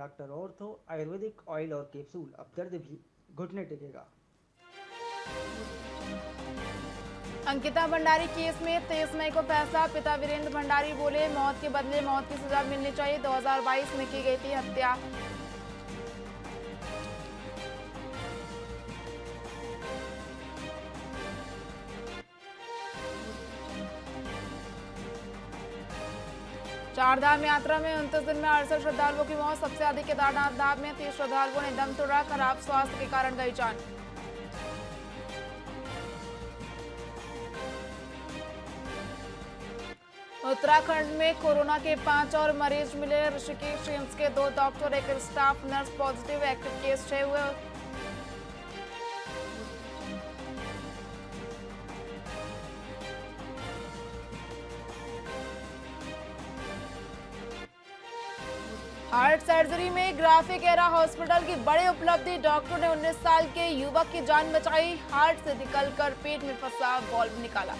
Doctor ortho Ayurvedic oil और capsule, अब दर्द भी घुटने टेकेगा। अंकिता भंडारी केस में 23 मई को फैसला। पिता वीरेंद्र भंडारी बोले, मौत के बदले मौत की सजा मिलनी चाहिए। 2022 में की गई थी हत्या। चारधाम यात्रा में 29 दिन में 68 श्रद्धालुओं की मौत। सबसे अधिक केदारनाथ धाम में 30 श्रद्धालुओं ने दम तोड़ा। खराब स्वास्थ्य के कारण गई जान। उत्तराखंड में कोरोना के 5 और मरीज मिले। ऋषिकेश एम्स के 2 डॉक्टर, एक staff nurse positive. Active case 6 हुए। हार्ट सर्जरी में ग्राफिक एरा हॉस्पिटल की बड़ी उपलब्धि। डॉक्टर ने 19 साल के युवक की जान बचाई। हार्ट से निकलकर पेट में फंसा बॉल्ब निकाला।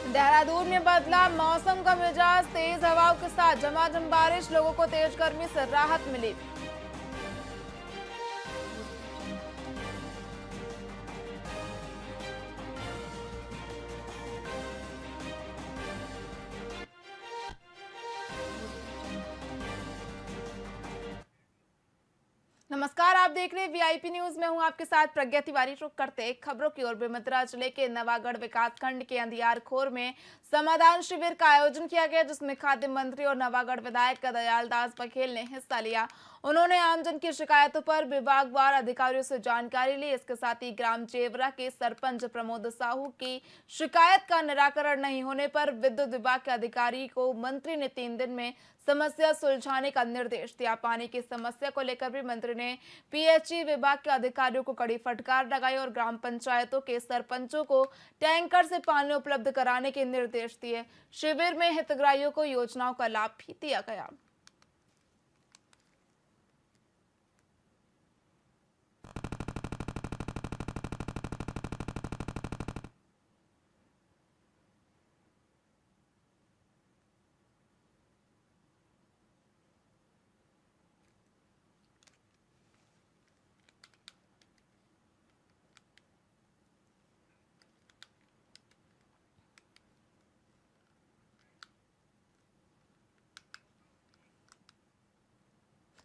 देहरादून में बदला मौसम का मिजाज। तेज हवाओं के साथ झमाझम बारिश। लोगों को तेज गर्मी से राहत मिली। नमस्कार, आप देख रहे हैं वीआईपी न्यूज में हूं आपके साथ प्रज्ञा तिवारी। रुक करते एक खबरों की ओर। बेमेतरा जिले के नवागढ़ विकासखंड के अंधियारखोर में समाधान शिविर का आयोजन किया गया, जिसमें खाद्य मंत्री और नवागढ़ विधायक दयाल दास बघेल ने हिस्सा लिया। उन्होंने आमजन की शिकायतों पर विभागवार अधिकारियों से जानकारी ली। इसके साथ ही ग्राम चेवरा के सरपंच प्रमोद साहू की शिकायत का निराकरण नहीं होने पर विद्युत विभाग के अधिकारी को मंत्री ने 3 दिन में समस्या सुलझाने का निर्देश दिया। पानी की समस्या को लेकर भी मंत्री ने पीएचई विभाग के अधिकारियों को कड़ी फटकार लगाई और ग्राम पंचायतों के सरपंचों को टैंकर से पानी उपलब्ध कराने के निर्देश दिए। शिविर में हितग्राहियों को योजनाओं का लाभ भी दिया गया।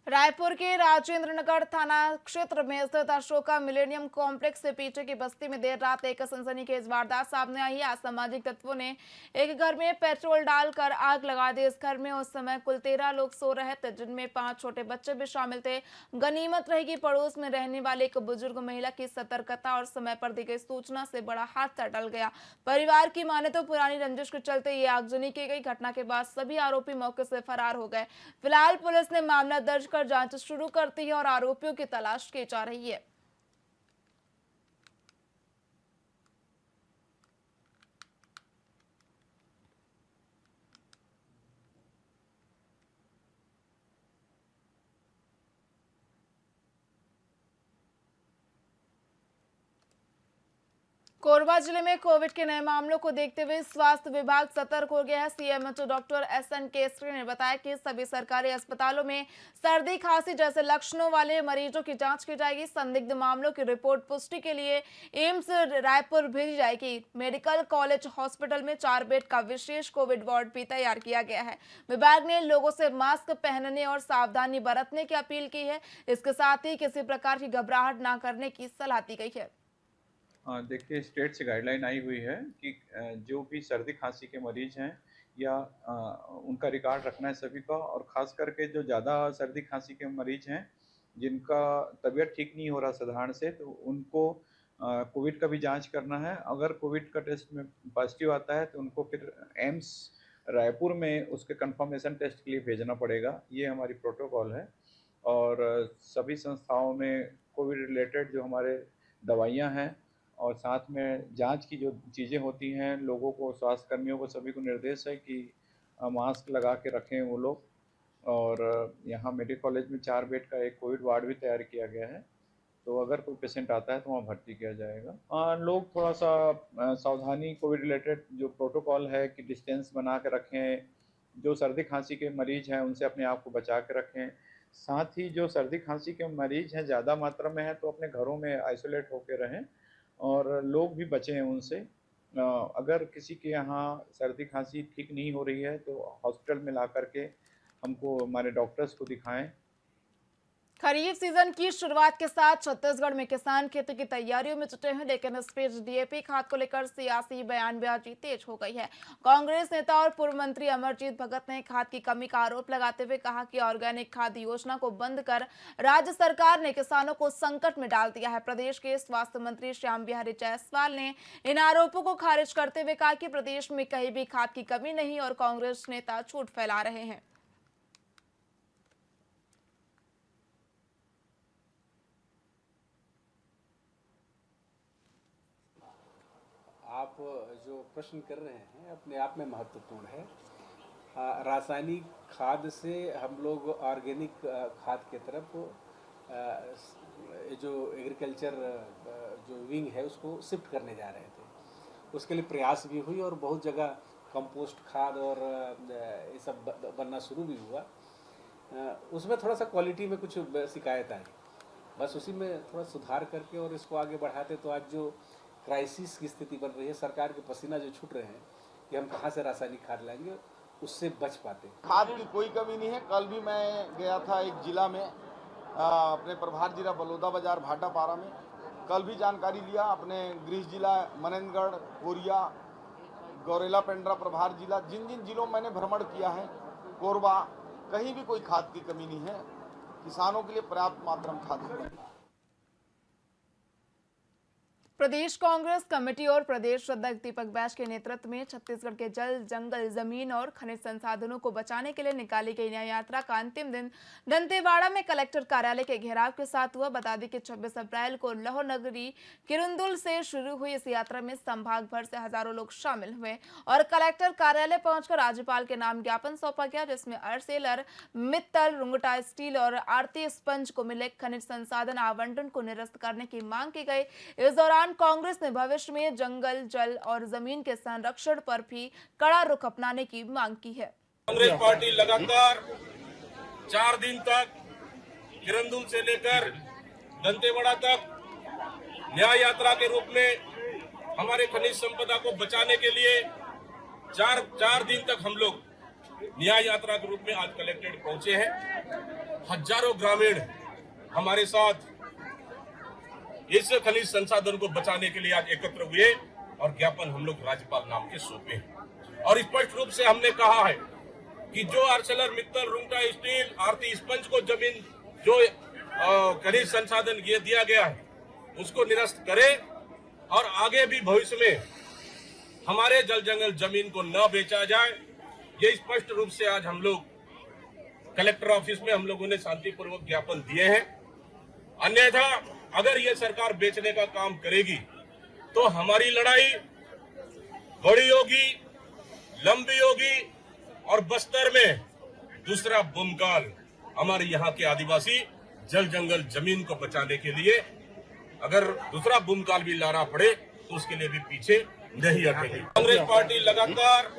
रायपुर के राजेंद्र नगर थाना क्षेत्र में स्थित अशोका मिलेनियम कॉम्प्लेक्स से पीछे की बस्ती में देर रात एक सनसनीखेज वारदात सामने आई है। असामाजिक तत्वों ने एक घर में पेट्रोल डालकर आग लगा दी। इस घर में उस समय कुल 13 लोग सो रहे थे, जिनमें 5 छोटे बच्चे भी शामिल थे। गनीमत रही कि पड़ोस में रहने वाले एक बुजुर्ग महिला की सतर्कता और समय पर दी गई सूचना से बड़ा हादसा टल गया। परिवार की माने तो पुरानी रंजिश के चलते ये आगजनी की गई। घटना के बाद सभी आरोपी मौके से फरार हो गए। फिलहाल पुलिस ने मामला दर्ज कर जांच शुरू कर दी है और आरोपियों की तलाश की जा रही है। कोरबा जिले में कोविड के नए मामलों को देखते हुए स्वास्थ्य विभाग सतर्क हो गया है। सीएमएचओ डॉक्टर एसएन केसरी ने बताया कि सभी सरकारी अस्पतालों में सर्दी खांसी जैसे लक्षणों वाले मरीजों की जांच की जाएगी। संदिग्ध मामलों की रिपोर्ट पुष्टि के लिए एम्स रायपुर भेजी जाएगी। मेडिकल कॉलेज हॉस्पिटल में 4 बेड का विशेष कोविड वार्ड भी तैयार किया गया है। विभाग ने लोगों से मास्क पहनने और सावधानी बरतने की अपील की है। इसके साथ ही किसी प्रकार की घबराहट न करने की सलाह दी गई है। देखिए, स्टेट से गाइडलाइन आई हुई है कि जो भी सर्दी खांसी के मरीज हैं या उनका रिकॉर्ड रखना है सभी का, और ख़ास करके जो ज़्यादा सर्दी खांसी के मरीज हैं जिनका तबीयत ठीक नहीं हो रहा साधारण से, तो उनको कोविड का भी जांच करना है। अगर कोविड का टेस्ट में पॉजिटिव आता है तो उनको फिर एम्स रायपुर में उसके कंफर्मेशन टेस्ट के लिए भेजना पड़ेगा। ये हमारी प्रोटोकॉल है। और सभी संस्थाओं में कोविड रिलेटेड जो हमारे दवाइयाँ हैं और साथ में जांच की जो चीज़ें होती हैं, लोगों को, स्वास्थ्य कर्मियों को सभी को निर्देश है कि मास्क लगा के रखें वो लोग। और यहाँ मेडिकल कॉलेज में 4 बेड का एक कोविड वार्ड भी तैयार किया गया है। तो अगर कोई पेशेंट आता है तो वहाँ भर्ती किया जाएगा। लोग थोड़ा सा सावधानी, कोविड रिलेटेड जो प्रोटोकॉल है कि डिस्टेंस बना के रखें, जो सर्दी खांसी के मरीज हैं उनसे अपने आप को बचा के रखें। साथ ही जो सर्दी खांसी के मरीज हैं ज़्यादा मात्रा में हैं तो अपने घरों में आइसोलेट होकर रहें और लोग भी बचें उनसे। अगर किसी के यहाँ सर्दी खांसी ठीक नहीं हो रही है तो हॉस्पिटल में ला करके हमको, हमारे डॉक्टर्स को दिखाएं। खरीफ सीजन की शुरुआत के साथ छत्तीसगढ़ में किसान खेती की तैयारियों में जुटे हैं, लेकिन इस बीच डीएपी खाद को लेकर सियासी बयानबाजी तेज हो गई है। कांग्रेस नेता और पूर्व मंत्री अमरजीत भगत ने खाद की कमी का आरोप लगाते हुए कहा कि ऑर्गेनिक खाद योजना को बंद कर राज्य सरकार ने किसानों को संकट में डाल दिया है। प्रदेश के स्वास्थ्य मंत्री श्याम बिहारी जायसवाल ने इन आरोपों को खारिज करते हुए कहा कि प्रदेश में कहीं भी खाद की कमी नहीं और कांग्रेस नेता झूठ फैला रहे हैं। आप जो प्रश्न कर रहे हैं अपने आप में महत्वपूर्ण है। रासायनिक खाद से हम लोग ऑर्गेनिक खाद की तरफ जो एग्रीकल्चर जो विंग है उसको शिफ्ट करने जा रहे थे। उसके लिए प्रयास भी हुई और बहुत जगह कंपोस्ट खाद और ये सब बनना शुरू भी हुआ। उसमें थोड़ा सा क्वालिटी में कुछ शिकायत आई, बस उसी में थोड़ा सुधार करके और इसको आगे बढ़ाते तो आज जो क्राइसिस की स्थिति बन रही है, सरकार के पसीना जो छूट रहे हैं कि हम कहाँ से रासायनिक खाद लाएंगे, उससे बच पाते। खाद की कोई कमी नहीं है। कल भी मैं गया था एक जिला में, अपने प्रभार जिला बलौदा बाजार भाटापारा में, कल भी जानकारी लिया। अपने गृह जिला मनेंद्रगढ़, कोरिया, गौरेला पेंड्रा प्रभार जिला, जिन जिन जिलों में मैंने भ्रमण किया है, कोरबा, कहीं भी कोई खाद की कमी नहीं है। किसानों के लिए पर्याप्त मात्रा में खाद की। प्रदेश कांग्रेस कमेटी और प्रदेश अध्यक्ष दीपक बैज के नेतृत्व में छत्तीसगढ़ के जल, जंगल, जमीन और खनिज संसाधनों को बचाने के लिए निकाली गई न्याय यात्रा का अंतिम दिन दंतेवाड़ा में कलेक्टर कार्यालय के घेराव के साथ हुआ। बता दें कि 26 अप्रैल को लौह नगरी किरंदुल से शुरू हुई इस यात्रा में संभाग भर से हजारों लोग शामिल हुए और कलेक्टर कार्यालय पहुंचकर राज्यपाल के नाम ज्ञापन सौंपा गया, जिसमें आर्सेलर मित्तल, रुंगटा स्टील और आरती स्पंज को मिले खनिज संसाधन आवंटन को निरस्त करने की मांग की गई। इस दौरान कांग्रेस ने भविष्य में जंगल, जल और जमीन के संरक्षण पर भी कड़ा रुख अपनाने की मांग की है। कांग्रेस पार्टी लगातार 4 दिन तक किरंदुल से लेकर दंतेवाड़ा तक न्याय यात्रा के रूप में हमारे खनिज संपदा को बचाने के लिए 4 दिन तक हम लोग न्याय यात्रा के रूप में आज कलेक्ट्रेट पहुंचे हैं। हजारों ग्रामीण हमारे साथ इस खनिज संसाधन को बचाने के लिए आज एकत्र हुए और ज्ञापन हम लोग राज्यपाल नाम के सौंपे हैं। और स्पष्ट रूप से हमने कहा है कि जो आर्सेलर मित्तल, रुंगटा स्टील, आरती स्पंज को जमीन जो खनिज संसाधन ये दिया गया है उसको निरस्त करे और आगे भी भविष्य में हमारे जल, जंगल, जमीन को न बेचा जाए। ये स्पष्ट रूप से आज हम लोग कलेक्टर ऑफिस में हम लोगों ने शांतिपूर्वक ज्ञापन दिए हैं। अन्यथा अगर ये सरकार बेचने का काम करेगी तो हमारी लड़ाई बड़ी होगी, लंबी होगी और बस्तर में दूसरा बूमकाल हमारे यहाँ के आदिवासी जल, जंगल, जमीन को बचाने के लिए अगर दूसरा बूमकाल भी लाना पड़े तो उसके लिए भी पीछे नहीं हटेगी। कांग्रेस पार्टी लगातार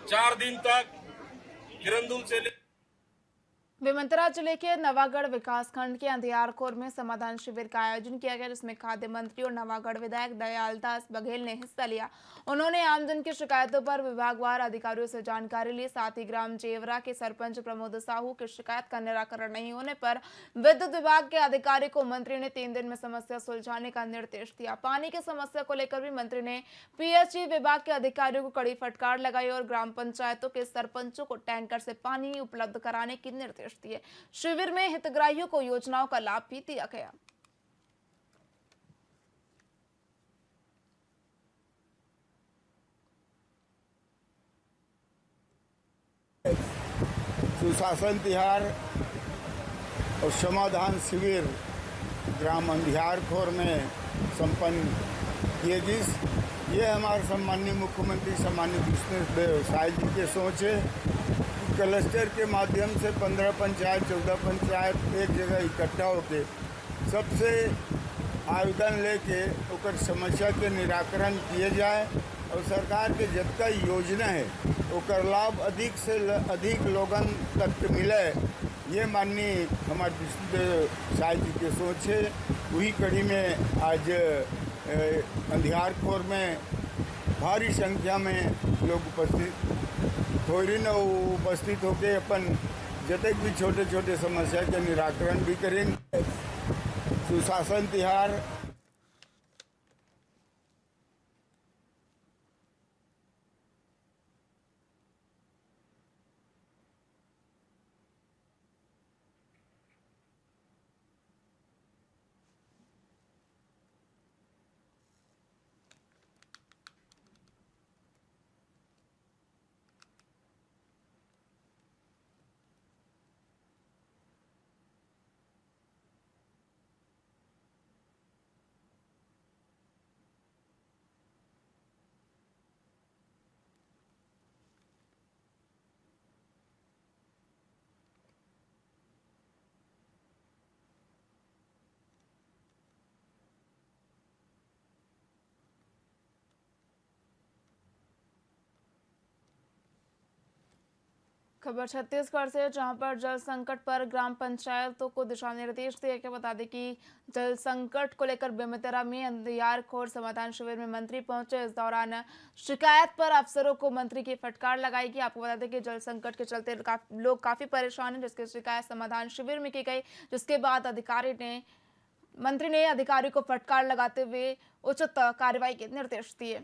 4 दिन तक किरंदुल से बेमेतरा जिले के नवागढ़ विकासखंड के अंधियारखोर में समाधान शिविर का आयोजन किया गया, जिसमें खाद्य मंत्री और नवागढ़ विधायक दयालदास बघेल ने हिस्सा लिया। उन्होंने आमजन की शिकायतों पर विभागवार अधिकारियों से जानकारी ली। साथ ही ग्राम जेवरा के सरपंच प्रमोद साहू की शिकायत का निराकरण नहीं होने पर विद्युत विभाग के अधिकारी को मंत्री ने 3 दिन में समस्या सुलझाने का निर्देश दिया। पानी की समस्या को लेकर भी मंत्री ने पीएचई विभाग के अधिकारियों को कड़ी फटकार लगाई और ग्राम पंचायतों के सरपंचों को टैंकर से पानी उपलब्ध कराने की निर्देश दिए। शिविर में हितग्राहियों को योजनाओं का लाभ भी दिया गया। सुशासन तिहार और समाधान शिविर ग्राम अंधियारखोर में संपन्न किए गए। ये हमारे सम्माननीय मुख्यमंत्री सम्मानित विष्णुदेव साय जी की सोच है कि क्लस्टर के माध्यम से 15 पंचायत 14 पंचायत एक जगह इकट्ठा होकर सबसे आवेदन लेके ओकर समस्या के निराकरण किए जाए और सरकार के जितना योजना है ओकर लाभ अधिक से अधिक लोगन तक मिले, ये माननीय हमारे विष्णुदेव साई जी के सोच है। वही कड़ी में आज अंधियारखोर में भारी संख्या में लोग उपस्थित होकर अपन जतक भी छोटे छोटे समस्या के निराकरण भी करेंगे। सुशासन तिहार खबर छत्तीसगढ़ से, जहां पर जल संकट पर ग्राम पंचायतों को दिशा निर्देश दिए गए। बता दें कि जल संकट को लेकर बेमेतरा में अंधियारखोर समाधान शिविर में मंत्री पहुंचे। इस दौरान शिकायत पर अफसरों को मंत्री की फटकार लगाई गई। आपको बता दें कि जल संकट के चलते लोग काफी परेशान हैं, जिसकी शिकायत समाधान शिविर में की गई, जिसके बाद मंत्री ने अधिकारी को फटकार लगाते हुए उचित कार्रवाई के निर्देश दिए।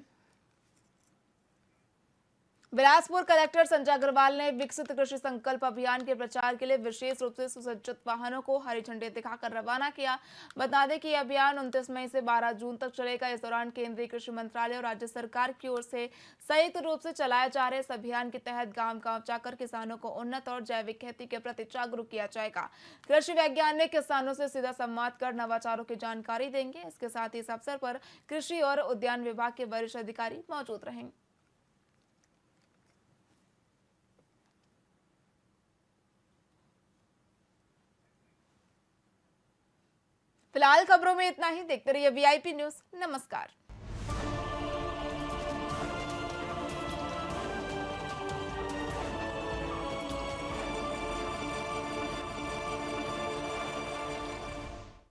बिलासपुर कलेक्टर संजय अग्रवाल ने विकसित कृषि संकल्प अभियान के प्रचार के लिए विशेष रूप से सुसज्जित वाहनों को हरी झंडी दिखाकर रवाना किया। बता दें कि यह अभियान 29 मई से 12 जून तक चलेगा। इस दौरान केंद्रीय कृषि मंत्रालय और राज्य सरकार की ओर से संयुक्त रूप से चलाए जा रहे इस अभियान के तहत गांव-गांव जाकर किसानों को उन्नत और जैविक खेती के प्रति जागरूक किया जाएगा। कृषि वैज्ञानिक किसानों से सीधा संवाद कर नवाचारों की जानकारी देंगे। इसके साथ ही इस अवसर पर कृषि और उद्यान विभाग के वरिष्ठ अधिकारी मौजूद रहेंगे। फिलहाल खबरों में इतना ही। देखते रहिए VIP न्यूज। नमस्कार।